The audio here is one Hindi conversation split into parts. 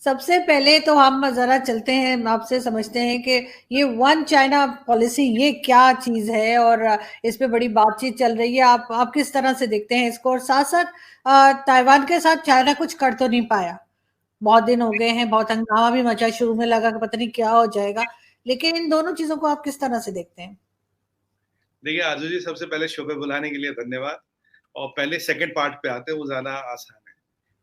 सबसे पहले तो हम जरा चलते हैं आपसे समझते हैं कि ये वन चाइना पॉलिसी ये क्या चीज है, और इस पे बड़ी बातचीत चल रही है। आप किस तरह से देखते हैं इसको? और साथ साथ ताइवान के साथ चाइना कुछ कर तो नहीं पाया, बहुत दिन हो गए हैं, बहुत हंगामा भी मचा, शुरू में लगा कि पता नहीं क्या हो जाएगा, लेकिन इन दोनों चीजों को आप किस तरह से देखते हैं? देखिए आरजू जी, सबसे पहले शो पे बुलाने के लिए धन्यवाद। और पहले सेकंड पार्ट पे आते हैं, वो ज्यादा आसान है।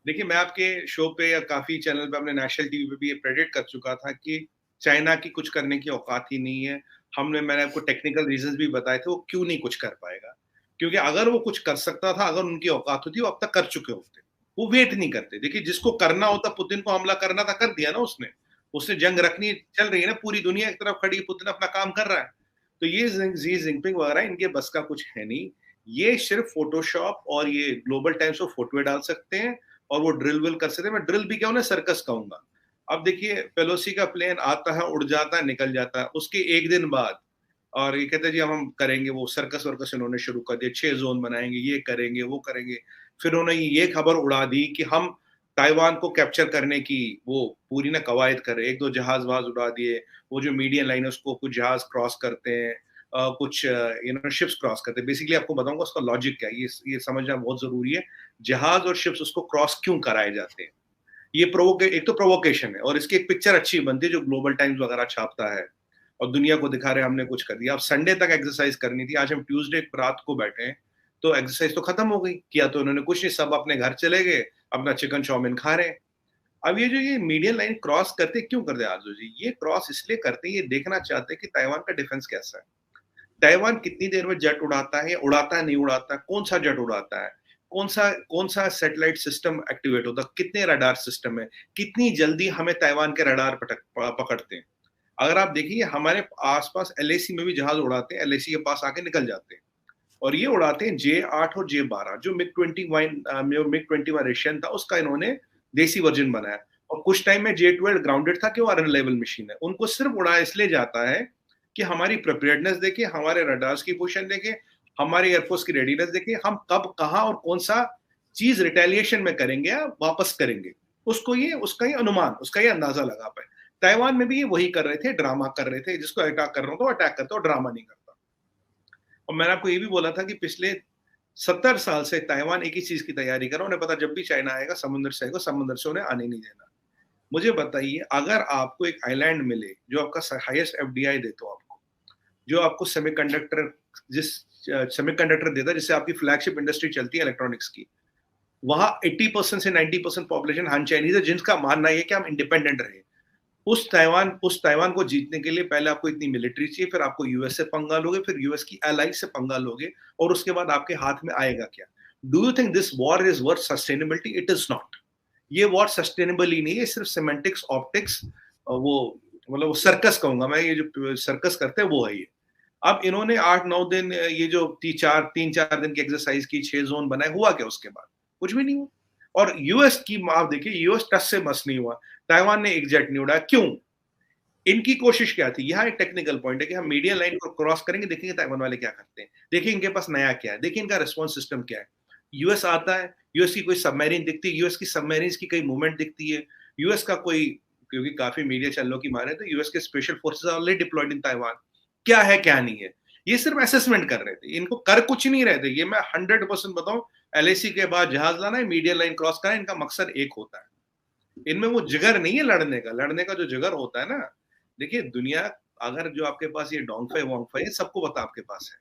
देखिए, मैं आपके शो पे या काफी चैनल पे, अपने नेशनल टीवी पे भी ये प्रेडिक्ट कर चुका था कि चाइना की कुछ करने की औकात ही नहीं है। मैंने आपको टेक्निकल रीजंस भी बताए थे वो क्यों नहीं कुछ कर पाएगा। क्योंकि अगर वो कुछ कर सकता था, अगर उनकी औकात होती, वो अब तक कर चुके होते। वो वेट नहीं करते। देखिए, जिसको करना होता, पुतिन को हमला करना था, कर दिया ना उसने। उसने जंग रखनी चल रही है ना, पूरी दुनिया एक तरफ खड़ी, पुतिन अपना काम कर रहा है। तो ये जी जिनपिंग वगैरह, इनके बस का कुछ है नहीं। ये सिर्फ फोटोशॉप और ये ग्लोबल टाइम्स को फोटो डाल सकते हैं, और वो ड्रिल विल कर सकते हैं। मैं ड्रिल भी क्या, उन्हें सर्कस कहूंगा। अब देखिए, पेलोसी का प्लेन आता है, उड़ जाता है, निकल जाता है, उसके एक दिन बाद और ये कहते हैं जी हम करेंगे, वो सर्कस वर्कस इन्होंने शुरू कर दिया, 6 जोन बनाएंगे, ये करेंगे, वो करेंगे। फिर उन्होंने ये खबर उड़ा दी कि हम ताइवान को कैप्चर करने की वो पूरी ना कवायद कर रहे, 1-2 जहाज वहाज उड़ा दिए। वो जो मीडियम लाइन है उसको कुछ जहाज क्रॉस करते हैं, कुछ शिप्स क्रॉस करते हैं। बेसिकली आपको बताऊंगा उसका लॉजिक क्या है, ये समझना बहुत जरूरी है। जहाज और शिप्स उसको क्रॉस क्यों कराए जाते हैं, ये एक तो प्रोवोकेशन है, और इसकी एक पिक्चर अच्छी बनती है जो ग्लोबल टाइम्स वगैरह छापता है, और दुनिया को दिखा रहे हमने कुछ कर दिया। अब संडे तक एक्सरसाइज करनी थी, आज हम ट्यूसडे रात को बैठे हैं, तो एक्सरसाइज तो खत्म हो गई। किया तो उन्होंने कुछ नहीं, सब अपने घर चले गए, अपना चिकन चाउमीन खा रहे हैं। अब ये जो ये मीडियम लाइन क्रॉस करते क्यों करते हैं आरजू जी? ये क्रॉस इसलिए करते हैं, ये देखना चाहते हैं कि ताइवान का डिफेंस कैसा है, ताइवान कितनी देर में जेट उड़ाता है, उड़ाता है नहीं उड़ाता है, कौन सा जेट उड़ाता है, कौन सा सैटेलाइट सिस्टम एक्टिवेट होता है, कितने रडार सिस्टम है, कितनी जल्दी हमें ताइवान के रडार पकड़ते हैं। अगर आप देखिए, हमारे आसपास एलएसी में भी जहाज उड़ाते हैं, एलएसी के पास आके निकल जाते हैं, और ये उड़ाते हैं J8 और J12, जो मिग 21 रशियन था, उसका इन्होंने देसी वर्जन बनाया। और कुछ टाइम में J12 ग्राउंडेड था, क्यों? अनरिलायबल मशीन है। उनको सिर्फ उड़ाया इसलिए जाता है कि हमारी प्रिपेयर्डनेस देखे, हमारे रडार्स की पोजीशन देखे, हमारे एयरफोर्स की रेडीनेस देखे, हम कब, कहां और कौन सा चीज रिटेलिएशन में करेंगे या वापस करेंगे, उसका ही अनुमान, उसका ही अंदाजा लगा पाए। ताइवान में भी ये वही कर रहे थे, ड्रामा कर रहे थे, जिसको अटैक कर रहा हो तो अटैक करते हो, ड्रामा नहीं करता। और मैंने आपको ये भी बोला था कि पिछले 70 साल से ताइवान एक ही चीज की तैयारी कर रहा, उन्हें पता जब भी चाइना आएगा समुद्र से आएगा, समुद्र से उन्हें आने नहीं देना। मुझे बताइए, अगर आपको एक आइलैंड मिले जो आपका हाईएस्ट एफडीआई दे, तो आपको जो आपको सेमीकंडक्टर, जिस सेमीकंडक्टर देता है जिससे आपकी फ्लैगशिप इंडस्ट्री चलती है इलेक्ट्रॉनिक्स की, वहां 80% से 90% पॉपुलेशन हान चाइनीज है, जिनका मानना है कि हम इंडिपेंडेंट रहे। उस ताइवान को जीतने के लिए पहले आपको इतनी मिलिट्री चाहिए, फिर आपको यूएस से पंगा लोगे, फिर यूएस की एलाई से पंगा लोगे, और उसके बाद आपके हाथ में आएगा क्या? Do you think this war is worth sustainability? It is not. ये वॉर सस्टेनेबल ही नहीं है, सिर्फ सिमेंटिक्स, ऑप्टिक्स, वो मतलब वो सर्कस कहूंगा मैं, ये जो सर्कस करते हैं वो है ये। अब इन्होंने 8-9 दिन ये जो 3-4 दिन की एक्सरसाइज की, 6 जोन बनाए, हुआ क्या उसके बाद? कुछ भी नहीं हुआ। और यूएस की आप देखिए, यूएस टस से मस नहीं हुआ, ताइवान ने एक जेट नहीं उड़ाया, क्यों? इनकी कोशिश क्या थी? यहाँ एक टेक्निकल पॉइंट है कि हम मीडियम लाइन को क्रॉस करेंगे, देखेंगे ताइवान वाले क्या करते हैं, देखिए इनके पास नया क्या है, देखिए इनका रिस्पॉन्स सिस्टम क्या है। यूएस आता है, यूएस की कोई सबमरीन दिखती है, यूएस की सबमरीन की कई मूवमेंट दिखती है, यूएस का कोई, क्योंकि काफी मीडिया चैनलों की माने तो यूएस के special forces already deployed in Taiwan, क्या है क्या नहीं है, ये सिर्फ असेसमेंट कर रहे थे, इनको कर कुछ नहीं रहे थे। ये मैं 100% बताऊं, एलएसी के बाद जहाज लाना है, मीडियम लाइन क्रॉस करना, इनका मकसद एक होता है। इनमें वो जिगर नहीं है लड़ने का जो जिगर होता है ना, देखिए दुनिया, अगर जो आपके पास ये डोंगफे वोंगफे सबको पता आपके पास है।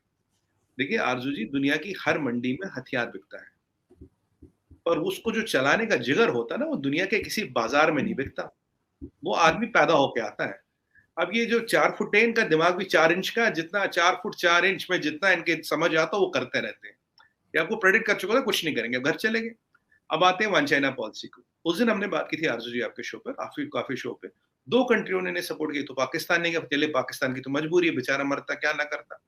देखिए आरजू जी, दुनिया की हर मंडी में हथियार बिकता है, और उसको जो चलाने का जिगर होता है ना, वो दुनिया के किसी बाजार में नहीं बिकता, वो आदमी पैदा होके आता है। अब ये जो 4 फुट है, इनका दिमाग भी 4 इंच का, जितना 4 फुट 4 इंच में जितना इनके समझ आता वो करते रहते हैं। ये आपको प्रेडिक्ट कर चुका था, कुछ नहीं करेंगे, घर चले गए। अब आते हैं वन चाइना पॉलिसी को। उस दिन हमने बात की थी आरजू जी आपके शो पर, काफी शो पे, 2 कंट्रियों ने सपोर्ट की, तो पाकिस्तान ने, चले पाकिस्तान की तो मजबूरी है, बेचारा मरता क्या ना करता।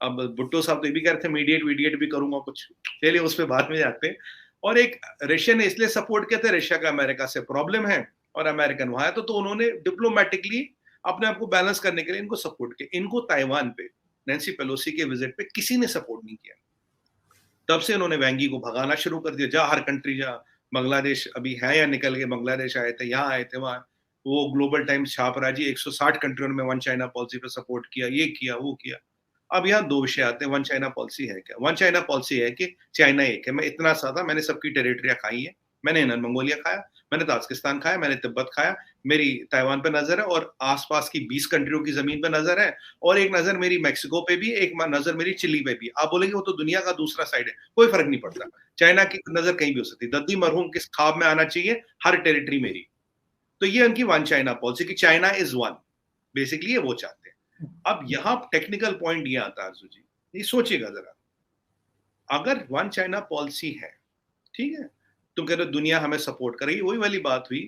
अब भुट्टो साहब तो ये भी कह रहे थे मीडिएट वीडिएट भी करूंगा कुछ, चलिए उस पर बाद में जाते हैं। और एक रशिया ने इसलिए सपोर्ट किया था, रशिया का अमेरिका से प्रॉब्लम है, और अमेरिकन वहां है, तो उन्होंने डिप्लोमेटिकली अपने आप को बैलेंस करने के लिए इनको सपोर्ट किया। इनको ताइवान पे नैन्सी पेलोसी के विजिट पे किसी ने सपोर्ट नहीं किया। तब से इन्होंने वैंगी को भगाना शुरू कर दिया, जा हर कंट्री जा, बांग्लादेश अभी है या निकल गए, बांग्लादेश आए थे, यहाँ आए थे, वहाँ वो ग्लोबल टाइम्स छाप रहा जी 160 कंट्रियों में वन चाइना पॉलिसी पे सपोर्ट किया, ये किया वो किया। अब यहाँ दो विषय आते हैं, वन चाइना पॉलिसी है क्या? वन चाइना पॉलिसी है कि चाइना एक है, मैं इतना सा था, मैंने सबकी टेरिटरिया खाई है, मैंने इनर मंगोलिया खाया, मैंने ताजिकिस्तान खाया, मैंने तिब्बत खाया, मेरी ताइवान पे नजर है और आसपास की 20 कंट्रियों की जमीन पे नजर है, और एक नजर मेरी मैक्सिको पे भी, एक नजर मेरी चिली पे भी। आप बोलेंगे वो तो दुनिया का दूसरा साइड है, कोई फर्क नहीं पड़ता, चाइना की नजर कहीं भी हो सकती है। दद्दी मरहूम किस ख्वाब में आना चाहिए, हर टेरिटरी मेरी। तो ये उनकी वन चाइना पॉलिसी की चाइना इज वन, बेसिकली ये वो चाहते हैं। अब यहां टेक्निकल पॉइंट ये आता है आरजू जी, ये सोचिएगा जरा, अगर वन चाइना पॉलिसी है, ठीक है, तुम कह रहे हो दुनिया हमें सपोर्ट करेगी, वही वाली बात हुई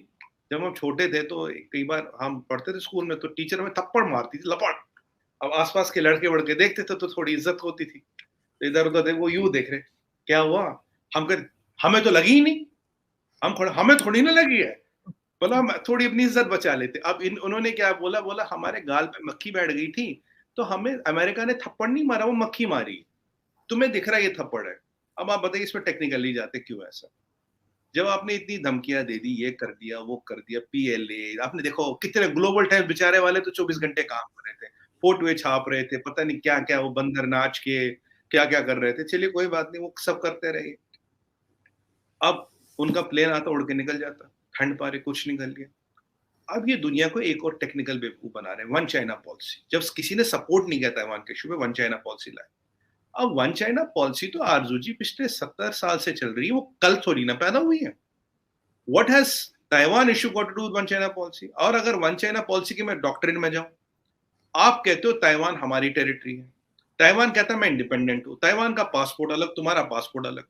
जब हम छोटे थे तो कई बार हम पढ़ते थे स्कूल में तो टीचर हमें थप्पड़ मारती थी, लपड़। अब आसपास के लड़के वड़के देखते थे तो थोड़ी इज्जत होती थी, तो इधर उधर देख, वो यूं देख रहे, क्या हुआ? हम कह, हमें तो लगी ही नहीं, हमें थोड़ी ना लगी है, बोला हम थोड़ी अपनी इज्जत बचा लेते। अब उन्होंने क्या बोला, बोला हमारे गाल पे मक्खी बैठ गई थी तो हमें अमेरिका ने थप्पड़ नहीं मारा, वो मक्खी मारी, तुम्हें दिख रहा है ये थप्पड़ है। अब आप बताइए इसमें टेक्निकली जाते क्यों ऐसा? जब आपने इतनी धमकियां दे दी, ये कर दिया वो कर दिया, पीएलए, आपने देखो कितने ग्लोबल टाइम्स बेचारे वाले तो 24 घंटे काम कर रहे थे, फोटोए छाप रहे थे, पता नहीं क्या क्या, वो बंदर नाच के क्या क्या कर रहे थे। चलिए कोई बात नहीं, वो सब करते रहे। अब उनका प्लेन आता, उड़ के निकल जाता, ठंड पा रहे, कुछ निकल गया। अब ये दुनिया को एक और टेक्निकल बेवकूफ बना रहे हैं, वन चाइना पॉलिसी। जब किसी ने सपोर्ट नहीं किया ताइवान के इशू पे, वन चाइना पॉलिसी लाए। अब वन चाइना पॉलिसी तो आरजू जी पिछले 70 साल से चल रही है, वो कल थोड़ी ना पैदा हुई है। What has Taiwan issue got to do with one China policy? और अगर वन चाइना पॉलिसी की मैं डॉक्ट्रिन में जाऊं, आप कहते हो ताइवान हमारी टेरिटरी है, ताइवान कहता है मैं इंडिपेंडेंट हूं, ताइवान का पासपोर्ट अलग, तुम्हारा पासपोर्ट अलग,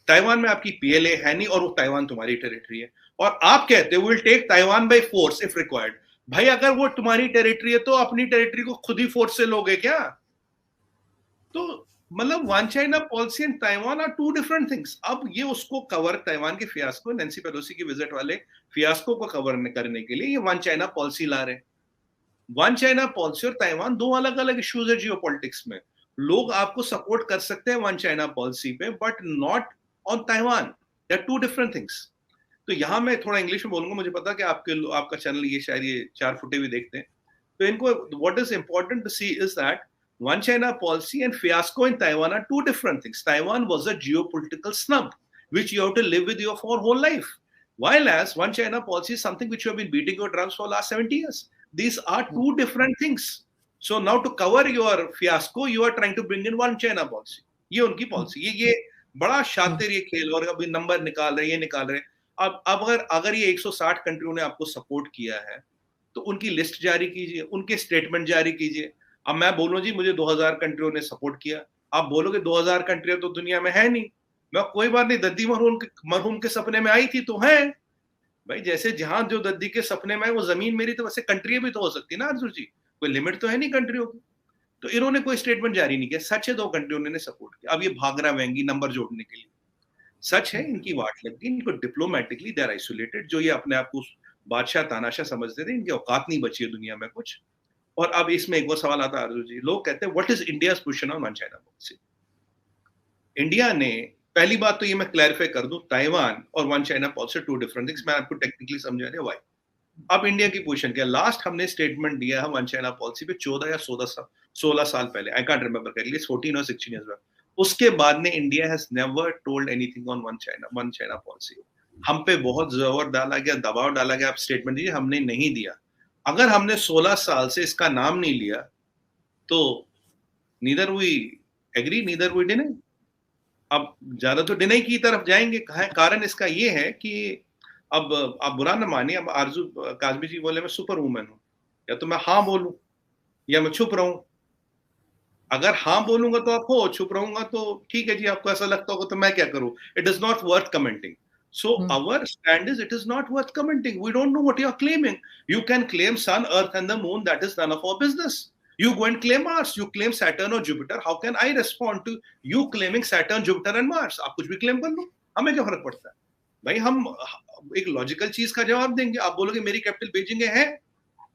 ताइवान में आपकी पीएलए है नहीं और वो ताइवान तुम्हारी टेरिटरी है, और आप कहते हो will take Taiwan by force if required. भाई अगर वो तुम्हारी टेरिटरी है तो अपनी टेरिटरी को खुद ही फोर्स से लोगे क्या? तो मतलब one China policy and Taiwan are two different things. अब ये उसको कवर, ताइवान के फियास्को, नैन्सी पेलोसी की विजिट वाले फियास्को को कवर करने के लिए ये वन चाइना पॉलिसी ला रहे हैं। वन चाइना पॉलिसी और ताइवान दो अलग अलग इश्यूज है जियो पॉलिटिक्स में। लोग आपको सपोर्ट कर सकते हैं वन चाइना पॉलिसी पे, but not on Taiwan, they are two different things. तो यहां मैं थोड़ा इंग्लिश में बोलूंगा, मुझे पता कि आपका चैनल ये शायद ये 4 फुटे भी देखते हैं, तो इनको what is important to see is that one China policy and fiasco in Taiwan are two different things. Taiwan was a geopolitical snub, which you have to live with your for whole life. While as one China policy is something which you have been beating your drums for the last 70 years. These are two different things. So now to cover your fiasco, you are trying to bring in one China policy. ये उनकी पॉलिसी, ये बड़ा शातिर ये खेल, और अभी नंबर निकाल रहे, ये निकाल रहे। अब अगर ये 160 कंट्रियों ने आपको सपोर्ट किया है तो उनकी लिस्ट जारी कीजिए, उनके स्टेटमेंट जारी कीजिए। अब मैं बोलूं जी मुझे 2000 कंट्रियों ने सपोर्ट किया, आप बोलोगे 2000 कंट्रियां तो दुनिया में है नहीं, मैं कोई बात नहीं, दद्दी मरहूम के सपने में आई थी तो है भाई। जैसे जहां जो दद्दी के सपने में वो जमीन मेरी, तो वैसे कंट्रियां भी तो हो सकती है ना अर्जुन जी, कोई लिमिट तो है नहीं कंट्रियों की। तो इन्होंने कोई स्टेटमेंट जारी नहीं किया, सच है 2 कंट्रियों ने सपोर्ट किया। अब ये भाग रहा वेंगी नंबर जोड़ने के लिए, सच है इनकी वाट लग गई, इनको डिप्लोमेटिकली दे आर आइसोलेटेड। जो ये अपने आप को बादशाह तानाशाह समझते थे, इनकी औकात नहीं बची है दुनिया में कुछ। और अब इसमें एक और सवाल आता है अर्जुन जी, लोग कहते हैं what is India's position on one China policy? India ने, पहली बात तो ये मैं क्लैरिफाई कर दूं, ताइवान और one China policy two different things, मैं आपको टेक्निकली समझा रहा हूं व्हाई। अब इंडिया की पोजीशन क्या? लास्ट हमने स्टेटमेंट दिया है वन चाइना पॉलिसी पे 14 या 16 साल पहले, आई कांट रिमेंबर करेक्टली, 14 और 16 इयर्स बैक। उसके बाद ने India has never told anything on one China policy. हम पे बहुत जोर डाला गया, दबाव डाला गया, आप स्टेटमेंट दीजिए, हमने नहीं दिया। अगर हमने 16 साल से इसका नाम नहीं लिया तो neither we agree neither we deny. अब ज्यादा तो डिनाई की तरफ जाएंगे। कारण इसका ये है कि अब आप बुरा ना मानिए, अब आरजू काजमी जी बोले मैं सुपर वुमन हूं, या तो मैं हाँ बोलूं या मैं चुप रहूं। अगर हाँ बोलूंगा तो आप हो, चुप रहूंगा तो ठीक है जी, आपको ऐसा लगता होगा तो मैं क्या करूं? It is not worth commenting. So our stand is it is not worth commenting. We don't know what you are claiming. You can claim sun, earth and the moon. That is none of our business. You go and claim Mars. You claim Saturn or Jupiter. How can I respond to you claiming Saturn, Jupiter and Mars? आप कुछ भी claim कर लो, हमें क्या फर्क पड़ता है भाई? हम एक लॉजिकल चीज का जवाब देंगे। आप बोलोगे मेरी कैपिटल बीजिंग है,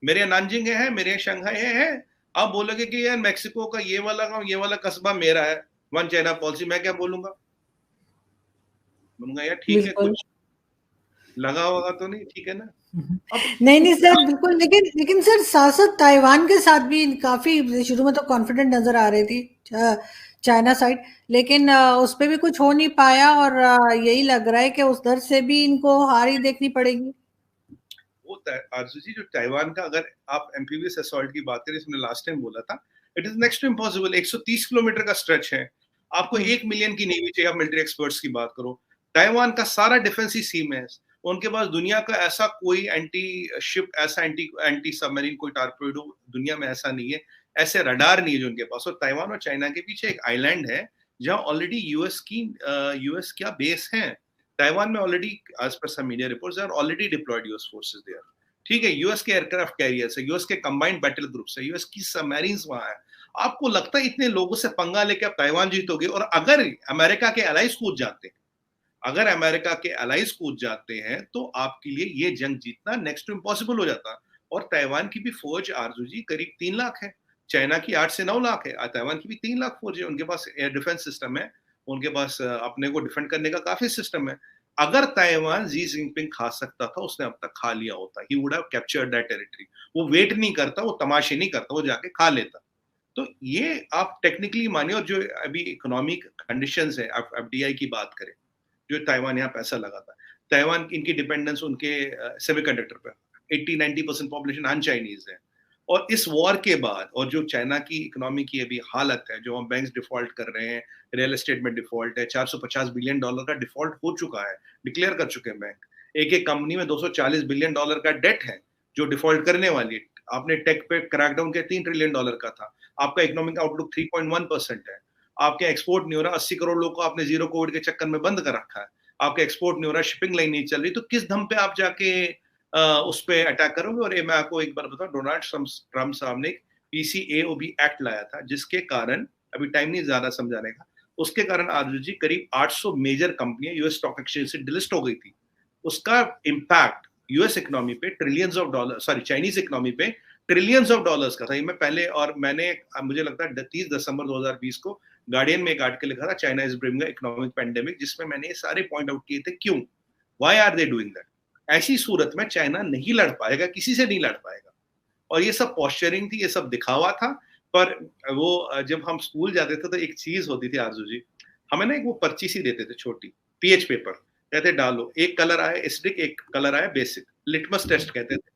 मेरे नानजिंग है, मेरे शंघाई है। आप बोलोगे कि यार मैक्सिको का ये वाला कस्बा मेरा है, वन चाइना पॉलिसी, मैं क्या बोलूंगा? मैंने यार ठीक है, बिल्कुल। कुछ लगा होगा तो नहीं, ठीक है ना। अब नहीं, नहीं सर, बिल्कुल, लेकिन लेकिन सर साथ-साथ ताइवान के साथ भी काफ़ी शुरू में तो कॉन्फिडेंट नज़र आ रही थी चाइना साइड, लेकिन उस पे भी कुछ हो नहीं पाया और यही लग रहा है कि उधर से भी इनको हार ही देखनी पड़ेगी। वो आरजू जी, जो ताइवान का, अगर आप एम्फीबियस असॉल्ट की बात करें, इसमें लास्ट टाइम बोला था, it is next to impossible. 130 kilometre का स्ट्रेच है, आपको 1 मिलियन की नेवी चाहिए। आप मिलिट्री एक्सपर्ट्स की बात करो, ताइवान का सारा डिफेंस ही सी में है। उनके पास दुनिया का ऐसा कोई एंटी शिप, ऐसा एंटी एंटी सबमरीन कोई टारपेडो दुनिया में ऐसा नहीं है, ऐसे रडार नहीं है जो उनके पास। और ताइवान और चाइना के पीछे एक आइलैंड है जहां ऑलरेडी यूएस क्या बेस है। ताइवान में already, as per some media reports, are already deployed US forces there. ठीक है, यूएस के एयरक्राफ्ट कैरियर्स है, यूएस के कंबाइंड बैटल ग्रुप्स है, यूएस की सबमरीन्स वहां है। आपको लगता है इतने लोगों से पंगा लेके आप ताइवान जीतोगे? और अगर अमेरिका के अलाइज कूद जाते हैं, अगर अमेरिका के अलाइज कूद जाते हैं, तो आपके लिए ये जंग जीतना नेक्स्ट टू इम्पॉसिबल हो जाता। और ताइवान की भी फौज आरजू जी करीब 3 लाख है, चाइना की 8 से 9 लाख है, ताइवान की भी 3 लाख फौज है। उनके पास एयर डिफेंस सिस्टम है, उनके पास अपने को डिफेंड करने का काफी सिस्टम है। अगर ताइवान जी जिनपिंग खा सकता था, उसने अब तक खा लिया होता। He would have captured that territory. वो वेट नहीं करता, वो तमाशे नहीं करता, वो जाके खा लेता। तो ये आप टेक्निकली मानिए। और जो अभी इकोनॉमिक कंडीशंस है, आप एफडीआई की बात करें, जो ताइवान यहाँ पैसा लगाता है, ताइवान इनकी डिपेंडेंस उनके सेमीकंडक्टर पे 80-90% पॉपुलेशन अन चाइनीज है। और इस वॉर के बाद, और जो चाइना की इकोनॉमी की अभी हालत है, जो हम बैंक्स डिफॉल्ट कर रहे हैं, रियल एस्टेट में डिफॉल्ट है, $450 बिलियन का डिफॉल्ट हो चुका है, डिक्लेयर कर चुके हैं बैंक। एक एक कंपनी में $240 बिलियन का डेट है जो डिफॉल्ट करने वाली है। आपने टेक पे क्रैकडाउन के $3 ट्रिलियन का था। आपका इकोनॉमिक आउटलुक 3.1% है। आपके एक्सपोर्ट नहीं हो रहा, 80 करोड़ लोग को आपने जीरो कोविड के चक्कर में बंद कर रखा है। आपके एक्सपोर्ट नहीं हो रहा, शिपिंग लाइन नहीं चल रही, तो किस दम पे आप जाके उस पे अटैक करोगे? और मैं आपको एक बार बताऊं, डोनाल्ड ट्रम्प साहब ने पीसीएओबी एक्ट लाया था, जिसके कारण, अभी टाइम नहीं ज्यादा समझाने का, उसके कारण आरजू जी करीब 800 मेजर कंपनियां यूएस स्टॉक एक्सचेंज से डिलिस्ट हो गई थी। उसका इम्पैक्ट यूएस इकोनॉमी पे trillions of dollar, sorry Chinese economy पे ट्रिलियंस ऑफ डॉलर्स का था। ये मैं पहले, और मैंने, मुझे लगता है 30 दिसंबर 2020 को गार्डियन में एक आर्टिकल लिखा था, China is bringing economic pandemic, जिसमें मैंने ये सारे पॉइंट आउट किए थे। क्यों, why are they doing that? ऐसी सूरत में चाइना नहीं लड़ पाएगा, किसी से नहीं लड़ पाएगा। और ये सब पॉस्चरिंग थी, ये सब दिखावा था। पर वो जब हम स्कूल जाते थे तो एक चीज होती थी आरजू जी, हमें ना एक वो पर्ची सी देते थे छोटी, पीएच पेपर, कहते डालो, एक कलर आया एसिडिक, एक कलर आया बेसिक, लिटमस टेस्ट कहते थे।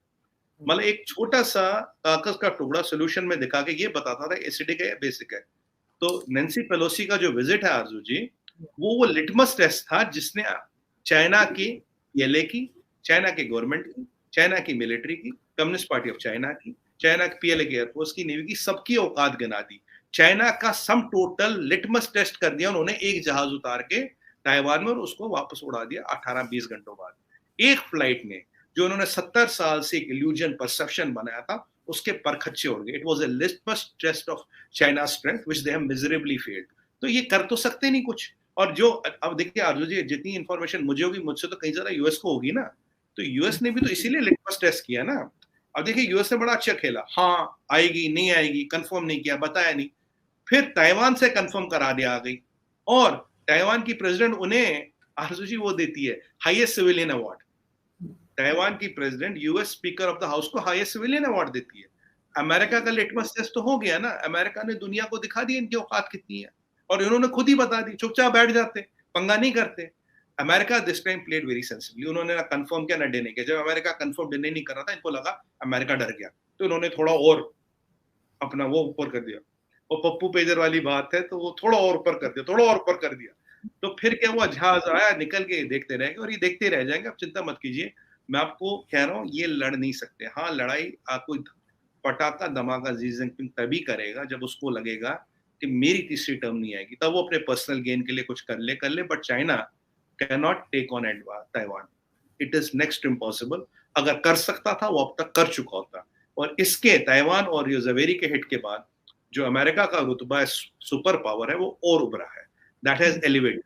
मतलब एक छोटा सा कागज का टुकड़ा सोल्यूशन में दिखा के ये बताता था एसिडिक है या बेसिक है। तो नैन्सी पेलोसी का जो विजिट है आरजू जी, वो लिटमस टेस्ट था, जिसने चाइना की पीएलए की, चाइना के गवर्नमेंट की, चाइना की मिलिट्री की, कम्युनिस्ट पार्टी ऑफ चाइना की, चाइना की पीएलए की, एयरफोर्स की, नेवी की, सबकी औकात गिना दी। चाइना का सम टोटल लिटमस टेस्ट कर दिया उन्होंने एक जहाज उतार के ताइवान में, और उसको वापस उड़ा दिया 18-20 घंटों बाद। एक फ्लाइट ने, जो उन्होंने 70 साल से एक इल्यूजन परसेप्शन बनाया था, उसके परखच्चे उड़ गए। It was a litmus test of China strength which they have miserably failed. तो ये कर तो सकते नहीं कुछ। और जो, अब देखिए आरजू जी, जितनी इंफॉर्मेशन मुझे होगी, मुझसे तो कहीं ज्यादा यूएस को होगी ना। तो यूएस ने भी तो इसीलिए लिटमस टेस्ट किया ना। अब देखिए, यूएस ने बड़ा अच्छा खेला, हाँ आएगी नहीं आएगी कंफर्म नहीं किया, बताया नहीं, फिर ताइवान से कंफर्म करा दिया आ गई। और ताइवान की प्रेसिडेंट उन्हें आरजू जी वो देती है हाईएस्ट सिविलियन अवार्ड। ताइवान की president US speaker of the house को हाईएस्ट सिविलियन अवार्ड देती है। अमेरिका का लिटमस टेस्ट तो हो गया ना, अमेरिका ने दुनिया को दिखा दी इनकी औकात कितनी है, और इन्होंने खुद ही बता दी, चुपचाप बैठ जाते, पंगा नहीं करते। America this time played very sensibly, उन्होंने ना कंफर्म किया ना डिने किया। जब अमेरिका कंफर्म डिने नहीं कर रहा था, इनको लगा अमेरिका डर गया, तो इन्होंने थोड़ा और अपना वो ऊपर कर दिया। वो पप्पू पेजर वाली बात है, तो वो थोड़ा और ऊपर कर दिया, थोड़ा और ऊपर कर दिया। तो फिर क्या हुआ, जहाज आया, निकल के देखते रहेंगे, और ये देखते रह जाएंगे। आप चिंता मत कीजिए, मैं आपको कह रहा हूँ ये लड़ नहीं सकते। हाँ, लड़ाई कोई पटाखा धमाका जी जिनपिंग तभी करेगा जब उसको लगेगा कि मेरी तीसरी टर्म नहीं आएगी, तब वो अपने पर्सनल गेन के लिए कुछ कर ले। But China can not take on Taiwan, it is next impossible. अगर कर सकता था, वो अब तक कर चुका होता। और इसके ताइवान और ज़वेरी के हिट के बाद जो अमेरिका का रुतबा सुपर पावर है, वो और उभरा है, दैट हैज एलिवेटेड।